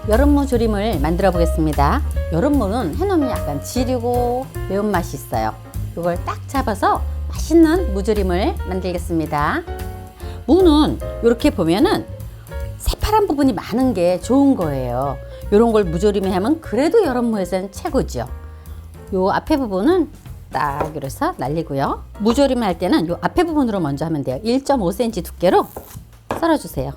여름무 조림을 만들어 보겠습니다. 여름무는 해놓으면 약간 지리고 매운맛이 있어요. 이걸 딱 잡아서 맛있는 무조림을 만들겠습니다. 무는 이렇게 보면은 새파란 부분이 많은 게 좋은 거예요. 이런 걸 무조림에 하면 그래도 여름무에서는 최고죠. 요 앞에 부분은 딱 이래서 날리고요. 무조림을 할 때는 요 앞에 부분으로 먼저 하면 돼요. 1.5cm 두께로 썰어주세요.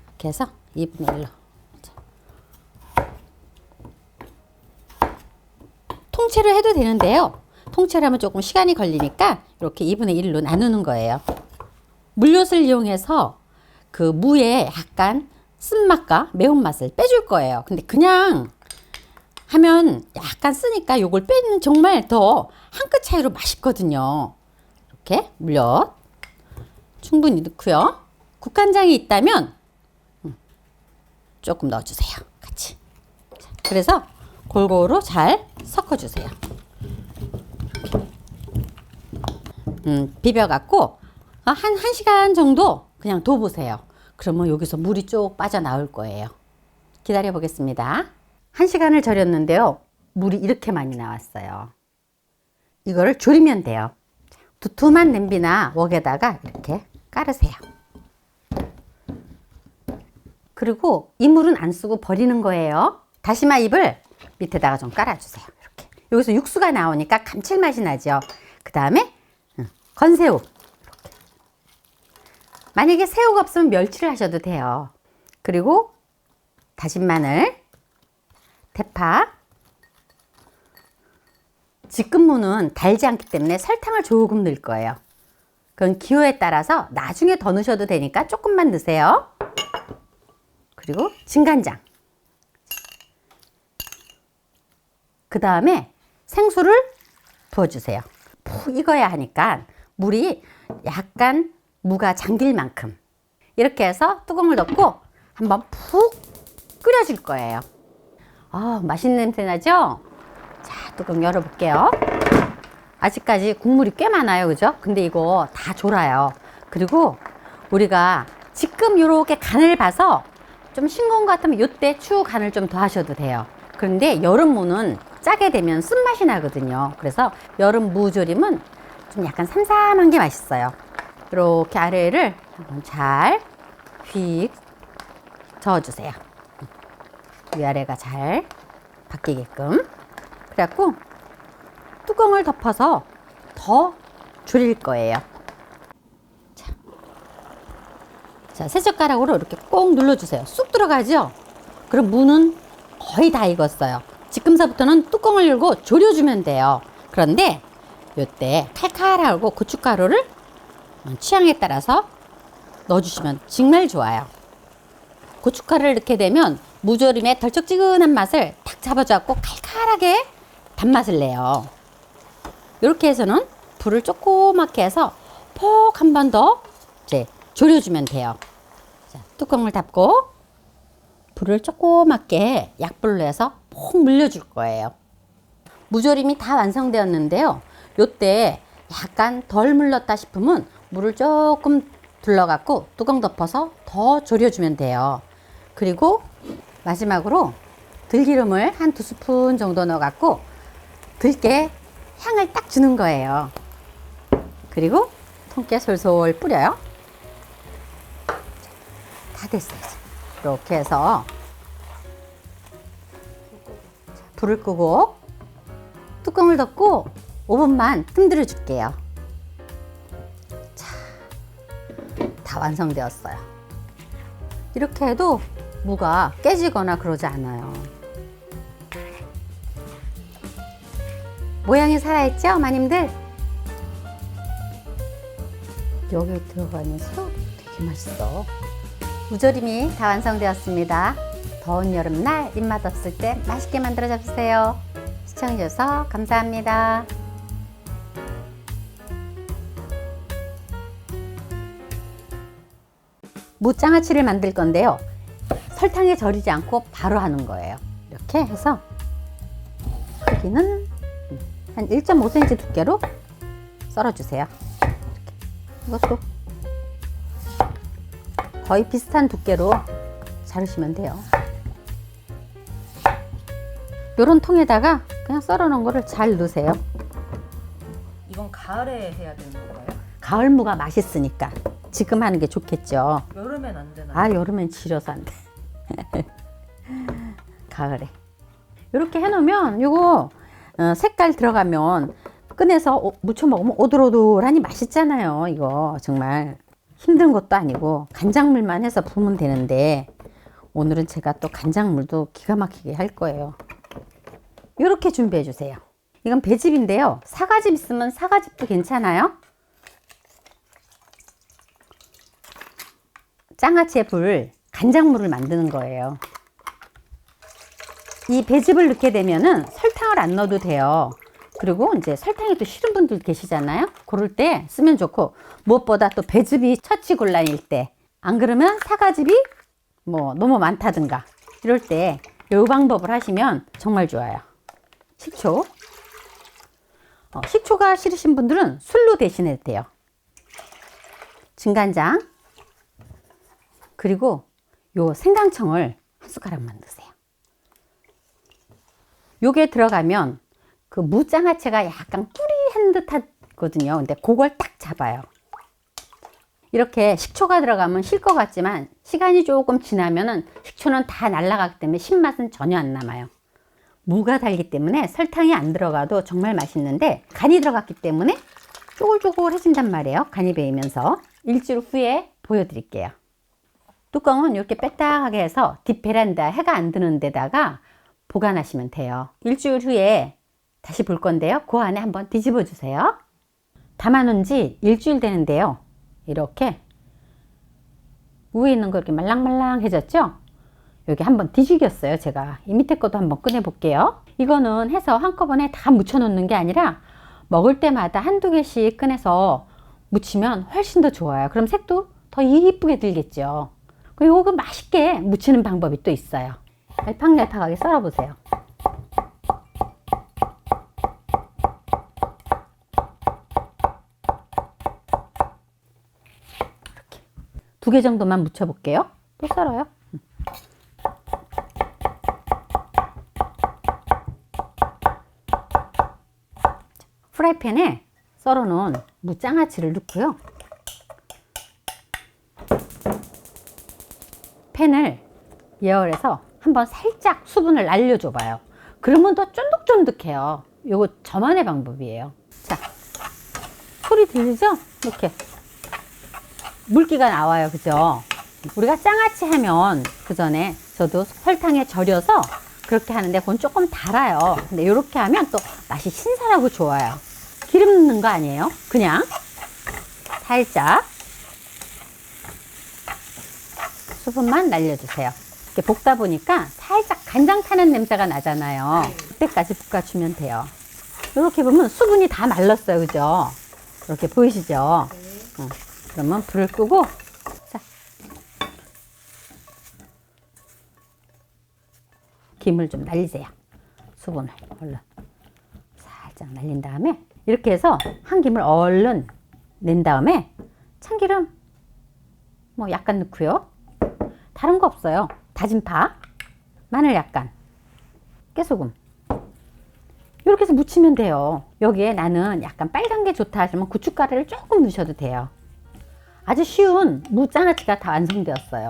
이렇게 해서 2분의 1로. 통째로 해도 되는데요. 통째로 하면 조금 시간이 걸리니까 이렇게 2분의 1로 나누는 거예요. 물엿을 이용해서 그 무의 약간 쓴맛과 매운맛을 빼줄 거예요. 근데 그냥 하면 약간 쓰니까 요걸 빼면 정말 더 한 끗 차이로 맛있거든요. 이렇게 물엿 충분히 넣고요. 국간장이 있다면 조금 넣어주세요. 같이. 그래서 골고루 잘 섞어주세요. 비벼갖고 한 1시간 정도 그냥 둬보세요. 그러면 여기서 물이 쭉 빠져나올 거예요. 기다려 보겠습니다. 1시간을 절였는데요. 물이 이렇게 많이 나왔어요. 이거를 졸이면 돼요. 두툼한 냄비나 웍에다가 이렇게 깔으세요. 그리고 이 물은 안 쓰고 버리는 거예요. 다시마 잎을 밑에다가 좀 깔아주세요. 이렇게. 여기서 육수가 나오니까 감칠맛이 나죠. 그 다음에 건새우. 이렇게. 만약에 새우가 없으면 멸치를 하셔도 돼요. 그리고 다진 마늘, 대파. 지끈무는 달지 않기 때문에 설탕을 조금 넣을 거예요. 그건 기호에 따라서 나중에 더 넣으셔도 되니까 조금만 넣으세요. 그리고 진간장. 그 다음에 생수를 부어주세요. 푹 익어야 하니까 물이 약간 무가 잠길 만큼 이렇게 해서 뚜껑을 덮고 한번 푹 끓여줄 거예요. 맛있는 냄새 나죠? 자, 뚜껑 열어볼게요. 아직까지 국물이 꽤 많아요. 그죠? 근데 이거 다 졸아요. 그리고 우리가 지금 요렇게 간을 봐서 좀 싱거운 것 같으면 이때 추후 간을 좀 더 하셔도 돼요. 그런데 여름무는 짜게 되면 쓴맛이 나거든요. 그래서 여름 무조림은 좀 약간 삼삼한 게 맛있어요. 이렇게 아래를 한번 잘 휙 저어주세요. 위아래가 잘 바뀌게끔. 그래갖고 뚜껑을 덮어서 더 졸일 거예요. 자, 세 젓가락으로 이렇게 꼭 눌러주세요. 쑥 들어가죠? 그럼 무는 거의 다 익었어요. 지금서부터는 뚜껑을 열고 졸여주면 돼요. 그런데 이때 칼칼하고 고춧가루를 취향에 따라서 넣어주시면 정말 좋아요. 고춧가루를 넣게 되면 무조림의 덜쩍지근한 맛을 탁 잡아줘갖고 칼칼하게 단맛을 내요. 이렇게 해서는 불을 조그맣게 해서 폭 한 번 더 이제 졸여주면 돼요. 자, 뚜껑을 닫고 불을 조그맣게 약불로 해서 폭 물려줄 거예요. 무조림이 다 완성되었는데요. 요때 약간 덜 물렀다 싶으면 물을 조금 둘러갖고 뚜껑 덮어서 더 졸여주면 돼요. 그리고 마지막으로 들기름을 한 2스푼 정도 넣어갖고 들깨 향을 딱 주는 거예요. 그리고 통깨 솔솔 뿌려요. 다 됐어요. 이렇게 해서 불을 끄고 뚜껑을 덮고 5분만 뜸들여 줄게요. 자, 다 완성되었어요. 이렇게 해도 무가 깨지거나 그러지 않아요. 모양이 살아있죠, 마님들? 여기 들어가는 새우 되게 맛있어. 무조림이 다 완성되었습니다. 더운 여름날 입맛 없을 때 맛있게 만들어 잡수세요. 시청해주셔서 감사합니다. 무장아찌를 만들 건데요. 설탕에 절이지 않고 바로 하는 거예요. 이렇게 해서 크기는 한 1.5cm 두께로 썰어주세요. 이렇게. 이것도 거의 비슷한 두께로 자르시면 돼요. 요런 통에다가 그냥 썰어 놓은 거를 잘 넣으세요. 이건 가을에 해야 되는 건가요? 가을 무가 맛있으니까 지금 하는 게 좋겠죠. 여름엔 안 되나요? 아, 여름엔 지려서 안 돼. 가을에 이렇게 해놓으면 요거 색깔 들어가면 꺼내서 무쳐 먹으면 오돌오돌하니 맛있잖아요. 이거 정말 힘든 것도 아니고 간장물만 해서 부으면 되는데 오늘은 제가 또 간장물도 기가 막히게 할 거예요. 이렇게 준비해 주세요. 이건 배즙인데요. 사과즙 있으면 사과즙도 괜찮아요. 장아찌에 불 간장물을 만드는 거예요. 이 배즙을 넣게 되면은 설탕을 안 넣어도 돼요. 그리고 이제 설탕이 또 싫은 분들 계시잖아요. 그럴 때 쓰면 좋고, 무엇보다 또 배즙이 처치곤란일 때, 안 그러면 사과즙이 뭐 너무 많다든가 이럴 때 이 방법을 하시면 정말 좋아요. 식초. 식초가 싫으신 분들은 술로 대신해도 돼요. 진간장. 그리고 요 생강청을 한 숟가락만 넣으세요. 요게 들어가면 그 무장아찌가 약간 뿌리한 듯 하거든요. 근데 그걸 딱 잡아요. 이렇게 식초가 들어가면 실 것 같지만 시간이 조금 지나면은 식초는 다 날아가기 때문에 신맛은 전혀 안 남아요. 무가 달기 때문에 설탕이 안 들어가도 정말 맛있는데 간이 들어갔기 때문에 쪼글쪼글해진단 말이에요. 간이 배이면서. 일주일 후에 보여드릴게요. 뚜껑은 이렇게 빼딱하게 해서 뒷베란다 해가 안 드는 데다가 보관하시면 돼요. 일주일 후에 다시 볼 건데요. 그 안에 한번 뒤집어 주세요. 담아놓은 지 일주일 되는데요. 이렇게 위에 있는 거 이렇게 말랑말랑해졌죠? 여기 한번 뒤죽였어요. 제가 이 밑에 것도 한번 꺼내 볼게요. 이거는 해서 한꺼번에 다 묻혀 놓는 게 아니라 먹을 때마다 한두 개씩 꺼내서 묻히면 훨씬 더 좋아요. 그럼 색도 더 이쁘게 들겠죠. 그리고 이거 맛있게 묻히는 방법이 또 있어요. 얄팍얄팍하게 썰어 보세요. 이렇게 2개 정도만 묻혀 볼게요. 또 썰어요. 프라이팬에 썰어 놓은 무장아찌를 넣고요. 팬을 예열해서 한번 살짝 수분을 날려줘 봐요. 그러면 더 쫀득쫀득해요. 요거 저만의 방법이에요. 자, 소리 들리죠? 이렇게 물기가 나와요. 그죠? 우리가 장아찌 하면 그 전에 저도 설탕에 절여서 그렇게 하는데 그건 조금 달아요. 근데 이렇게 하면 또 맛이 신선하고 좋아요. 기름 넣는 거 아니에요. 그냥 살짝 수분만 날려주세요. 이렇게 볶다 보니까 살짝 간장 타는 냄새가 나잖아요. 그때까지 볶아주면 돼요. 이렇게 보면 수분이 다 말랐어요. 그죠? 이렇게 보이시죠? 그러면 불을 끄고, 자, 김을 좀 날리세요. 수분을 얼른 살짝 날린 다음에 이렇게 해서 한 김을 얼른 낸 다음에 참기름 뭐 약간 넣고요. 다른 거 없어요. 다진 파, 마늘 약간, 깨소금 이렇게 해서 무치면 돼요. 여기에 나는 약간 빨간 게 좋다 하시면 고춧가루를 조금 넣으셔도 돼요. 아주 쉬운 무장아찌가 다 완성되었어요.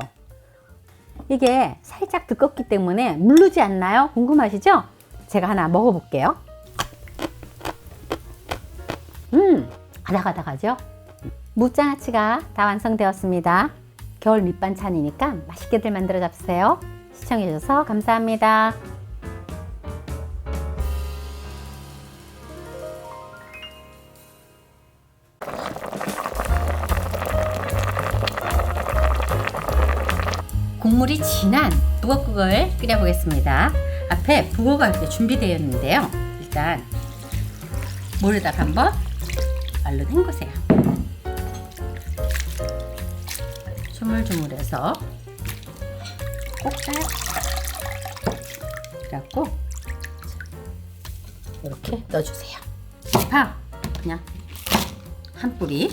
이게 살짝 두껍기 때문에 물르지 않나요? 궁금하시죠? 제가 하나 먹어볼게요. 아삭아삭하죠? 무장아찌가 다 완성되었습니다. 겨울 밑반찬이니까 맛있게들 만들어 잡수세요. 시청해주셔서 감사합니다. 국물이 진한 북엇국을 끓여보겠습니다. 앞에 북어가 이렇게 준비되어 있는데요. 일단 물에다가 한번 얼른 헹구세요. 조물조물해서 꼭딱 그래갖고 이렇게 넣어주세요. 파 그냥 한 뿌리.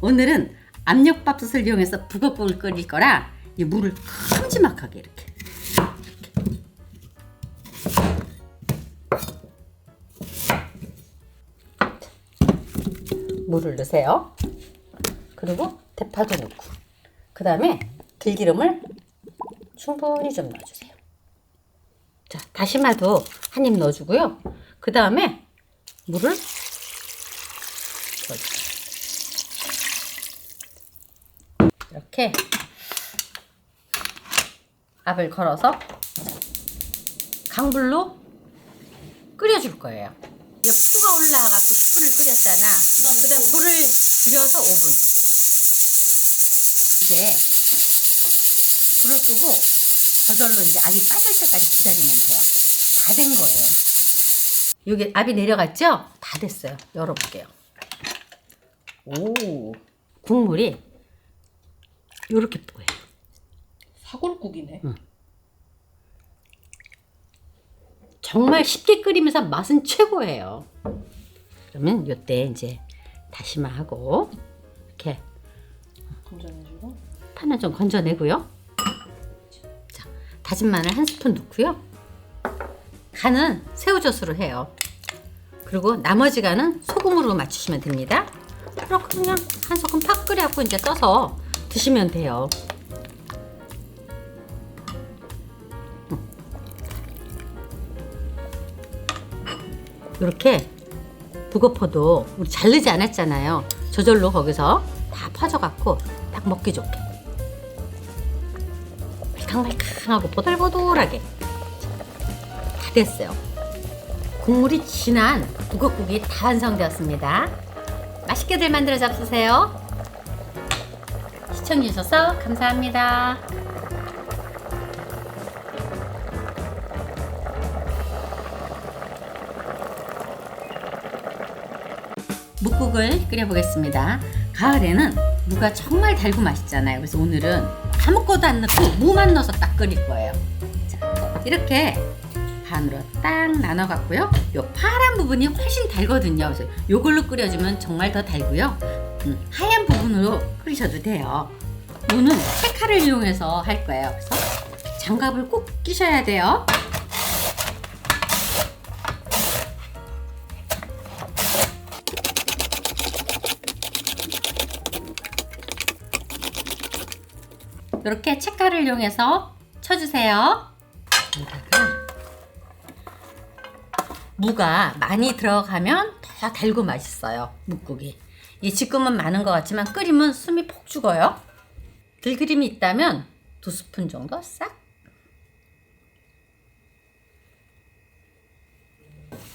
오늘은 압력밥솥을 이용해서 북엇국을 끓일 거라 이 물을 큼지막하게 이렇게. 물을 넣으세요. 그리고 대파도 넣고, 그 다음에 들기름을 충분히 좀 넣어주세요. 자, 다시마도 한 입 넣어주고요. 그 다음에 물을 넣어주세요. 이렇게 압을 걸어서 강불로 끓여줄 거예요. 이게 푸가 올라와갖고 숯불을 끓였잖아. 그 다음 불을 줄여서 5분. 이제 불을 끄고 저절로 이제 압이 빠질 때까지 기다리면 돼요. 다 된 거예요. 여기 압이 내려갔죠? 다 됐어요. 열어볼게요. 오, 국물이 요렇게 뽀예요. 사골국이네. 응. 정말 쉽게 끓이면서 맛은 최고예요. 그러면 요때 이제 다시마하고 이렇게 건져내주고. 파는 좀 건져내고요. 자, 다진 마늘 한 스푼 넣고요. 간은 새우젓으로 해요. 그리고 나머지 간은 소금으로 맞추시면 됩니다. 그리고 그냥 한 소금 팍 끓여갖고 이제 떠서 드시면 돼요. 이렇게 북어포도 우리 자르지 않았잖아요. 저절로 거기서 다 퍼져갖고 딱 먹기 좋게 말캉말캉하고 보들보들하게 다 됐어요. 국물이 진한 북어국이 다 완성되었습니다. 맛있게들 만들어 잡수세요. 시청해주셔서 감사합니다. 묵국을 끓여보겠습니다. 가을에는 무가 정말 달고 맛있잖아요. 그래서 오늘은 아무것도 안 넣고 무만 넣어서 딱 끓일 거예요. 자, 이렇게 반으로 딱 나눠갖고요. 요 파란 부분이 훨씬 달거든요. 그래서 요걸로 끓여주면 정말 더 달고요. 하얀 부분으로 끓이셔도 돼요. 무는 칼칼을 이용해서 할 거예요. 그래서 장갑을 꼭 끼셔야 돼요. 이렇게 채칼을 이용해서 쳐주세요. 여기다가 무가 많이 들어가면 더 달고 맛있어요. 묵국이. 이 지금은 많은 것 같지만 끓이면 숨이 폭 죽어요. 들기름이 있다면 2스푼 정도 싹.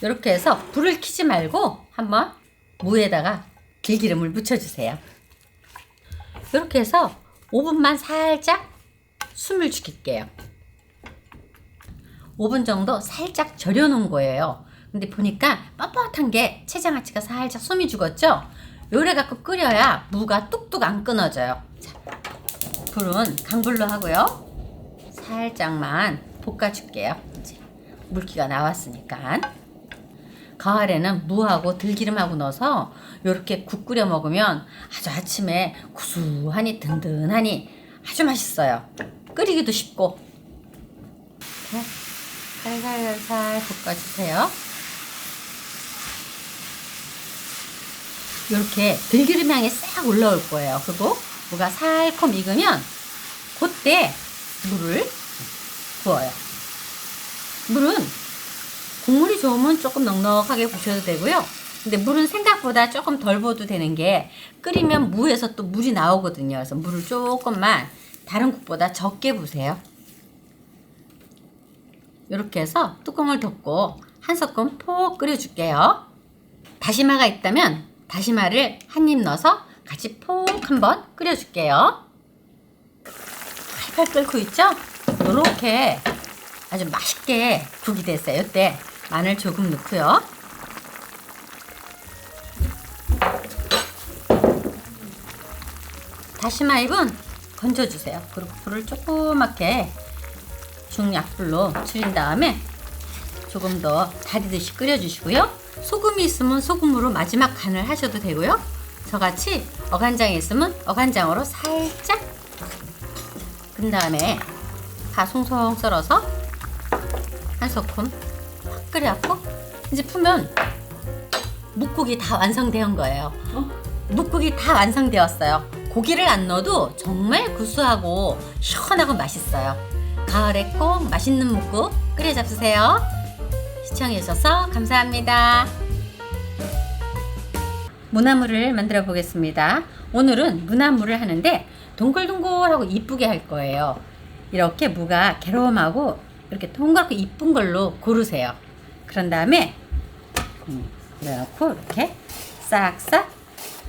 이렇게 해서 불을 켜지 말고 한번 무에다가 들기름을 묻혀주세요. 이렇게 해서 5분만 살짝 숨을 죽일게요. 5분 정도 살짝 절여 놓은 거예요. 근데 보니까 뻣뻣한 게 채장아찌가 살짝 숨이 죽었죠? 요래 갖고 끓여야 무가 뚝뚝 안 끊어져요. 자, 불은 강불로 하고요. 살짝만 볶아줄게요. 이제 물기가 나왔으니까. 가을에는 무하고 들기름하고 넣어서 이렇게 국 끓여 먹으면 아주 아침에 구수하니 든든하니 아주 맛있어요. 끓이기도 쉽고. 살살살 볶아주세요. 이렇게 들기름 향이 싹 올라올 거예요. 그리고 무가 살콤 익으면 그때 물을 부어요. 물은 국물이 좋으면 조금 넉넉하게 부셔도 되고요. 근데 물은 생각보다 조금 덜 부어도 되는 게 끓이면 무에서 또 물이 나오거든요. 그래서 물을 조금만 다른 국보다 적게 부으세요. 이렇게 해서 뚜껑을 덮고 한 소끔 폭 끓여줄게요. 다시마가 있다면 다시마를 한 입 넣어서 같이 폭 한번 끓여줄게요. 팔팔 끓고 있죠? 이렇게 아주 맛있게 국이 됐어요. 이때 마늘 조금 넣고요. 다시마 잎은 건져주세요. 그리고 불을 조그맣게 중약불로 줄인 다음에 조금 더 다리듯이 끓여주시고요. 소금이 있으면 소금으로 마지막 간을 하셔도 되고요. 저같이 어간장이 있으면 어간장으로 살짝, 그 다음에 파 송송 썰어서 한 소끔 확 끓여갖고 이제 풀면 묵국이 다 완성된 거예요. 묵국이 다 완성되었어요. 고기를 안 넣어도 정말 구수하고 시원하고 맛있어요. 가을에 꼭 맛있는 묵국 끓여 잡수세요. 시청해주셔서 감사합니다. 무나물을 만들어 보겠습니다. 오늘은 무나물을 하는데 동글동글하고 이쁘게 할 거예요. 이렇게 무가 개로움하고 이렇게 동그랗고 이쁜 걸로 고르세요. 그런 다음에 넣고 이렇게 싹싹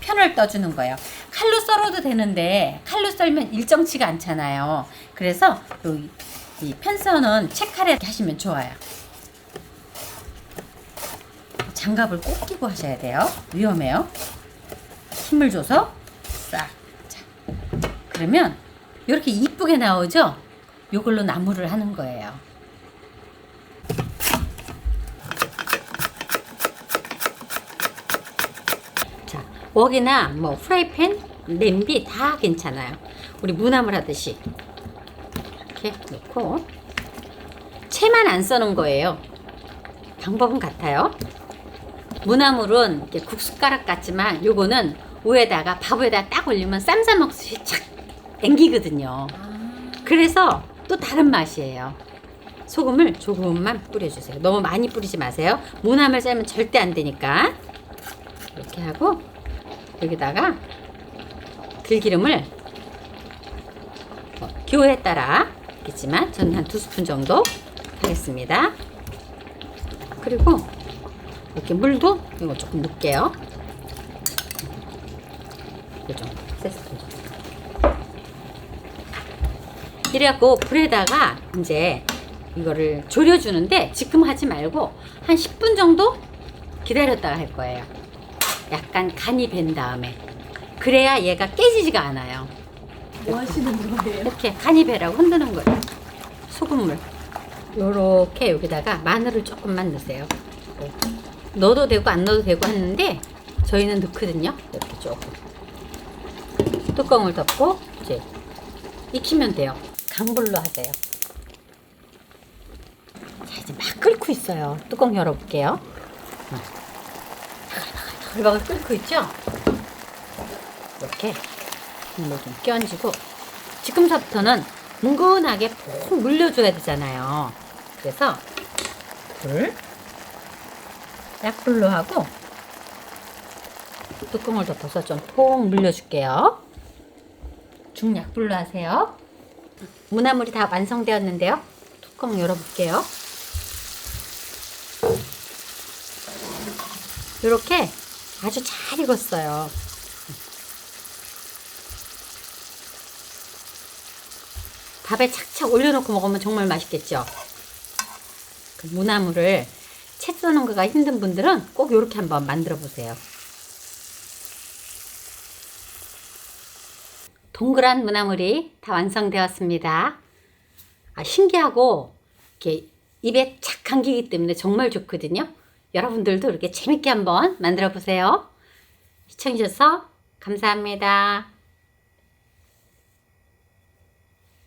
편을 떠주는 거예요. 칼로 썰어도 되는데 칼로 썰면 일정치가 않잖아요. 그래서 이 편선은 채칼에 이렇게 하시면 좋아요. 장갑을 꼭 끼고 하셔야 돼요. 위험해요. 힘을 줘서 싹. 자, 그러면 이렇게 이쁘게 나오죠? 이걸로 나물을 하는 거예요. 자, 웍이나 뭐 프라이팬, 냄비 다 괜찮아요. 우리 무나물 하듯이 이렇게 넣고 채만 안 써는 거예요. 방법은 같아요. 무나물은 이렇게 국숟가락 같지만 요거는 위에다가 밥 위에다 딱 올리면 쌈 싸 먹듯이 착 앵기거든요. 그래서 또 다른 맛이에요. 소금을 조금만 뿌려주세요. 너무 많이 뿌리지 마세요. 무나물 삶으면 절대 안 되니까. 이렇게 하고 여기다가 들기름을 기호에 따라 있겠지만 저는 한 2스푼 정도 하겠습니다. 그리고 이렇게 물도 이거 조금 넣을게요. 이거 좀 3스푼 정도. 이래갖고 불에다가 이제 이거를 졸여주는데 지금 하지 말고 한 10분 정도 기다렸다가 할 거예요. 약간 간이 밴 다음에. 그래야 얘가 깨지지가 않아요. 뭐 하시는 거예요? 이렇게 간이 배라고 흔드는 거예요. 소금물. 요렇게 여기다가 마늘을 조금만 넣으세요. 넣어도 되고 안 넣어도 되고 하는데 저희는 넣거든요. 이렇게 조금. 뚜껑을 덮고 이제 익히면 돼요. 강불로 하세요. 자, 이제 막 끓고 있어요. 뚜껑 열어볼게요. 나글나글 끓고 있죠? 이렇게 국물 좀 끼얹고 지금서부터는 뭉근하게 푹 물려줘야 되잖아요. 그래서 불을 약불로 하고 뚜껑을 덮어서 좀 푹 물려줄게요. 중약불로 하세요. 무나물이 다 완성되었는데요. 뚜껑 열어볼게요. 이렇게 아주 잘 익었어요. 밥에 착착 올려놓고 먹으면 정말 맛있겠죠. 그 무나물을 채 써는 거가 힘든 분들은 꼭 이렇게 한번 만들어 보세요. 동그란 무나물이 다 완성되었습니다. 신기하고 이렇게 입에 착 감기기 때문에 정말 좋거든요. 여러분들도 이렇게 재밌게 한번 만들어 보세요. 시청해주셔서 감사합니다.